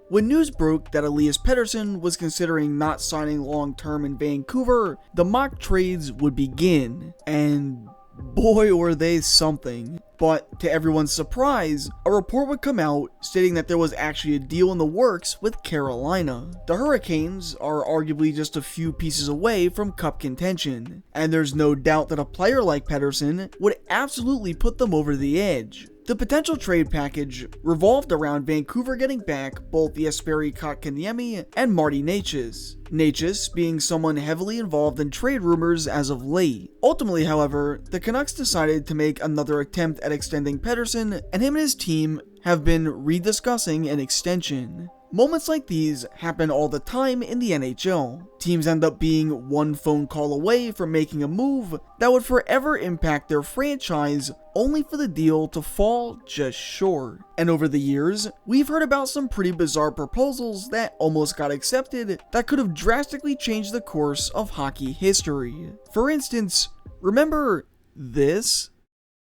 When news broke that Elias Pettersson was considering not signing long-term in Vancouver, the mock trades would begin, and boy were they something. But to everyone's surprise, a report would come out stating that there was actually a deal in the works with Carolina. The Hurricanes are arguably just a few pieces away from cup contention, and there's no doubt that a player like Pettersson would absolutely put them over the edge. The potential trade package revolved around Vancouver getting back both Jesperi Kotkaniemi and Marty Necas. Necas being someone heavily involved in trade rumors as of late. Ultimately, however, the Canucks decided to make another attempt at extending Pettersson, and him and his team have been rediscussing an extension. Moments like these happen all the time in the NHL. Teams end up being one phone call away from making a move that would forever impact their franchise, only for the deal to fall just short. And over the years, we've heard about some pretty bizarre proposals that almost got accepted that could have drastically changed the course of hockey history. For instance, remember this?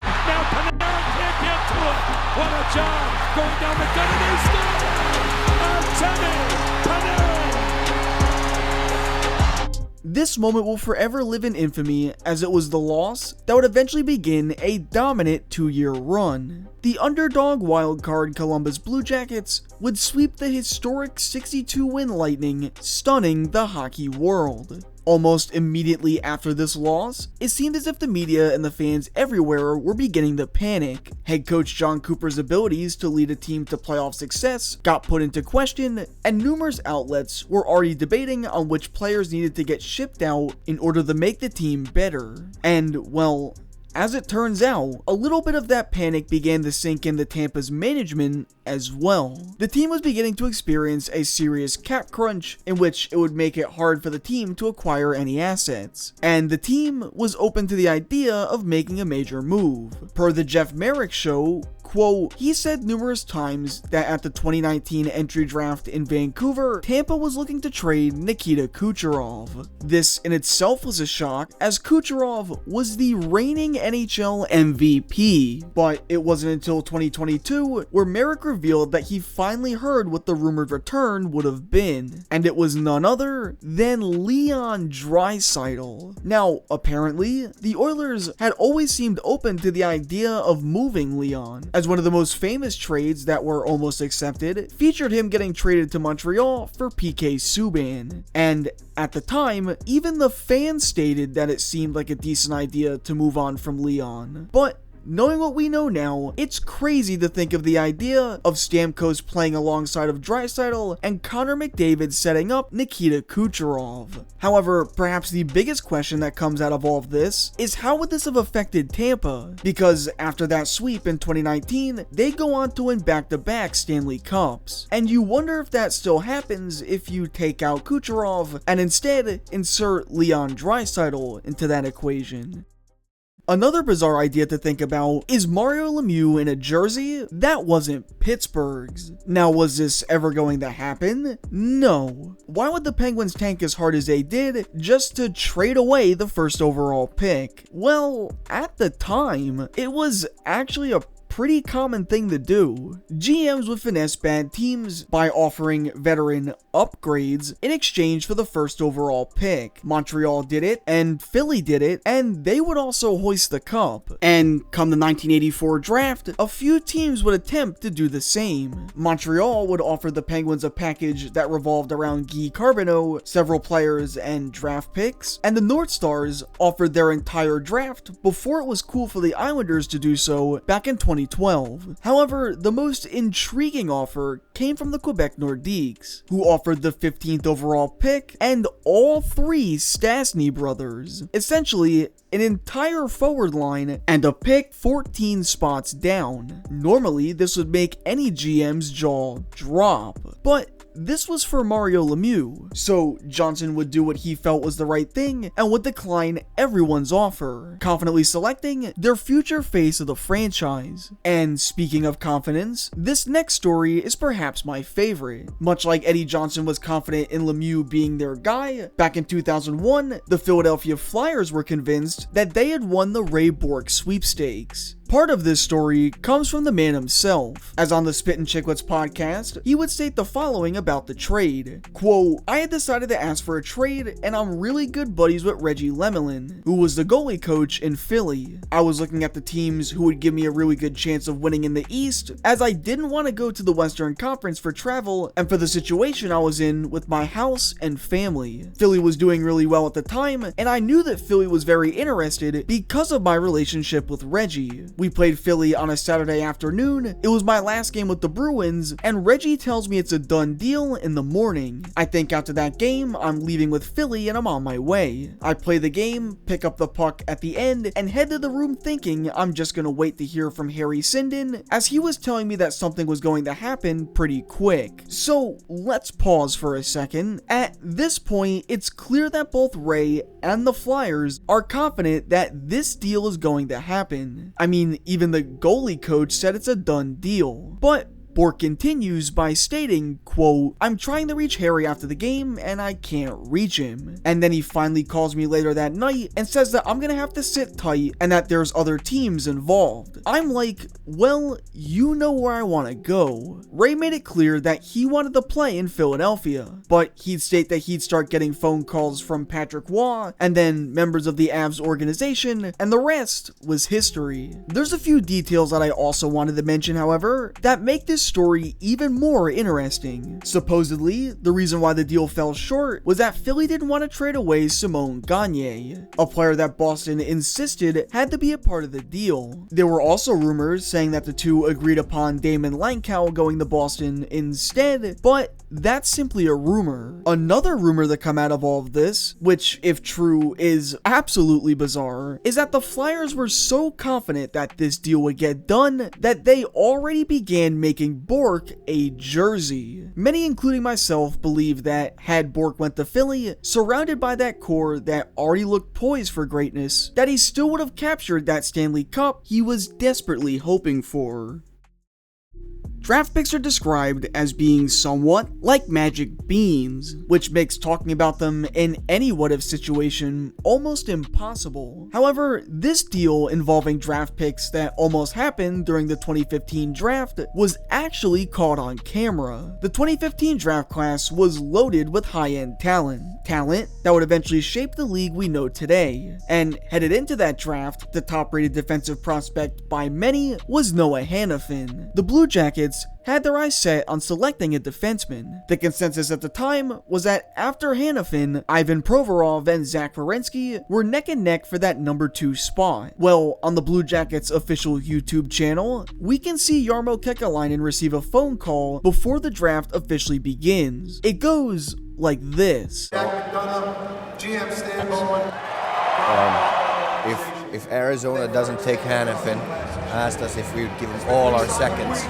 Now Panarin can't get to it. What a job! Going down the gun and they score! This moment will forever live in infamy, as it was the loss that would eventually begin a dominant 2-year run. The underdog wildcard Columbus Blue Jackets would sweep the historic 62-win Lightning, stunning the hockey world. Almost immediately after this loss, it seemed as if the media and the fans everywhere were beginning to panic. Head coach John Cooper's abilities to lead a team to playoff success got put into question, and numerous outlets were already debating on which players needed to get shipped out in order to make the team better. And, well, as it turns out, a little bit of that panic began to sink into Tampa's management as well. The team was beginning to experience a serious cap crunch in which it would make it hard for the team to acquire any assets, and the team was open to the idea of making a major move. Per the Jeff Merrick show, quote, he said numerous times that at the 2019 entry draft in Vancouver, Tampa was looking to trade Nikita Kucherov. This in itself was a shock, as Kucherov was the reigning NHL MVP, but it wasn't until 2022 where Merrick revealed that he finally heard what the rumored return would have been, and it was none other than Leon Draisaitl. Now, apparently, the Oilers had always seemed open to the idea of moving Leon, as one of the most famous trades that were almost accepted featured him getting traded to Montreal for PK Subban. And at the time, even the fans stated that it seemed like a decent idea to move on from Leon. But knowing what we know now, it's crazy to think of the idea of Stamkos playing alongside of Draisaitl and Connor McDavid setting up Nikita Kucherov. However, perhaps the biggest question that comes out of all of this is how would this have affected Tampa? Because after that sweep in 2019, they go on to win back-to-back Stanley Cups. And you wonder if that still happens if you take out Kucherov and instead insert Leon Draisaitl into that equation. Another bizarre idea to think about is Mario Lemieux in a jersey that wasn't Pittsburgh's. Now, was this ever going to happen? No. Why would the Penguins tank as hard as they did just to trade away the first overall pick? Well, at the time, it was actually a pretty common thing to do. GMs would finesse bad teams by offering veteran upgrades in exchange for the first overall pick. Montreal did it, and Philly did it, and they would also hoist the cup. And come the 1984 draft, a few teams would attempt to do the same. Montreal would offer the Penguins a package that revolved around Guy Carbonneau, several players, and draft picks, and the North Stars offered their entire draft before it was cool for the Islanders to do so back in 2012. However, the most intriguing offer came from the Quebec Nordiques, who offered the 15th overall pick and all three Stastny brothers. Essentially, an entire forward line and a pick 14 spots down. Normally, this would make any GM's jaw drop, but this was for Mario Lemieux, so Johnson would do what he felt was the right thing and would decline everyone's offer, confidently selecting their future face of the franchise. And speaking of confidence, this next story is perhaps my favorite. Much like Eddie Johnson was confident in Lemieux being their guy, back in 2001, the Philadelphia Flyers were convinced that they had won the Ray Bourque sweepstakes. Part of this story comes from the man himself, as on the Spit and Chicklets podcast, he would state the following about the trade. Quote, I had decided to ask for a trade, and I'm really good buddies with Reggie Lemelin, who was the goalie coach in Philly. I was looking at the teams who would give me a really good chance of winning in the East, as I didn't want to go to the Western Conference for travel and for the situation I was in with my house and family. Philly was doing really well at the time, and I knew that Philly was very interested because of my relationship with Reggie. We played Philly on a Saturday afternoon. It was my last game with the Bruins, and Reggie tells me it's a done deal in the morning. I think after that game, I'm leaving with Philly and I'm on my way. I play the game, pick up the puck at the end, and head to the room thinking I'm just gonna wait to hear from Harry Sinden, as he was telling me that something was going to happen pretty quick. So let's pause for a second. At this point, it's clear that both Ray and the Flyers are confident that this deal is going to happen. I mean, even the goalie coach said it's a done deal. But Bourque continues by stating, quote, I'm trying to reach Harry after the game and I can't reach him. And then he finally calls me later that night and says that I'm gonna have to sit tight and that there's other teams involved. I'm like, well, you know where I want to go. Ray made it clear that he wanted to play in Philadelphia, but he'd state that he'd start getting phone calls from Patrick Waugh and then members of the Avs organization, and the rest was history. There's a few details that I also wanted to mention, however, that make this story even more interesting. Supposedly, the reason why the deal fell short was that Philly didn't want to trade away Simon Gagne, a player that Boston insisted had to be a part of the deal. There were also rumors saying that the two agreed upon Damon Langkow going to Boston instead, but that's simply a rumor. Another rumor that come out of all of this, which if true is absolutely bizarre, is that the Flyers were so confident that this deal would get done that they already began making Bourque a jersey. Many, including myself, believe that had Bourque went to Philly, surrounded by that core that already looked poised for greatness, that he still would have captured that Stanley Cup he was desperately hoping for. Draft picks are described as being somewhat like magic beans, which makes talking about them in any what-if situation almost impossible. However, this deal involving draft picks that almost happened during the 2015 draft was actually caught on camera. The 2015 draft class was loaded with high-end talent that would eventually shape the league we know today. And headed into that draft, the top-rated defensive prospect by many was Noah Hanifin. The Blue Jackets had their eyes set on selecting a defenseman. The consensus at the time was that after Hanifin, Ivan Provorov and Zach Werenski were neck and neck for that number 2 spot. Well, on the Blue Jackets official YouTube channel, we can see Jarmo Kekalainen receive a phone call before the draft officially begins. It goes like this. GM stands. If Arizona doesn't take Hanifin, asked us if we would give him all our seconds.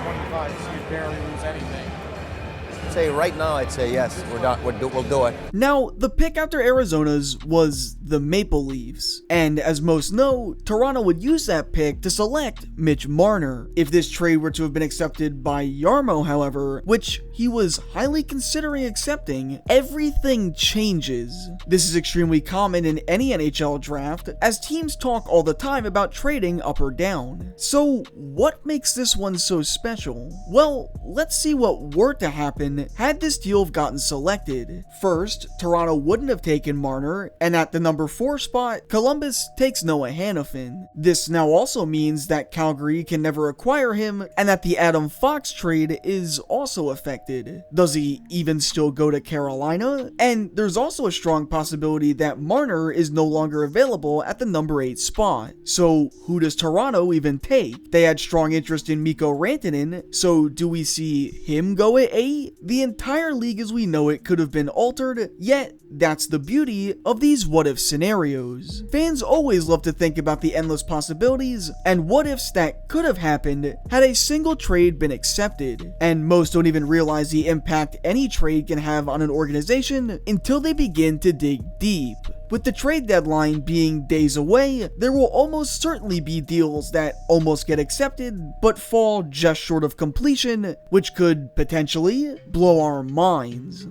Say right now, I'd say yes. We'll do it. Now, the pick after Arizona's was the Maple Leafs, and as most know, Toronto would use that pick to select Mitch Marner. If this trade were to have been accepted by Jarmo, however, which he was highly considering accepting, everything changes. This is extremely common in any NHL draft, as teams talk all the time about trading up or down. So, what makes this one so special? Well, let's see what were to happen had this deal have gotten selected. First, Toronto wouldn't have taken Marner, and at the number 4 spot, Columbus takes Noah Hanifin. This now also means that Calgary can never acquire him, and that the Adam Fox trade is also affected. Does he even still go to Carolina? And there's also a strong possibility that Marner is no longer available at the number 8 spot. So who does Toronto even take? They had strong interest in Mikko Rantanen, so do we see him go at 8? The entire league as we know it could have been altered, yet that's the beauty of these what-if scenarios. Fans always love to think about the endless possibilities and what-ifs that could have happened had a single trade been accepted, and most don't even realize the impact any trade can have on an organization until they begin to dig deep. With the trade deadline being days away, there will almost certainly be deals that almost get accepted but fall just short of completion, which could potentially blow our minds.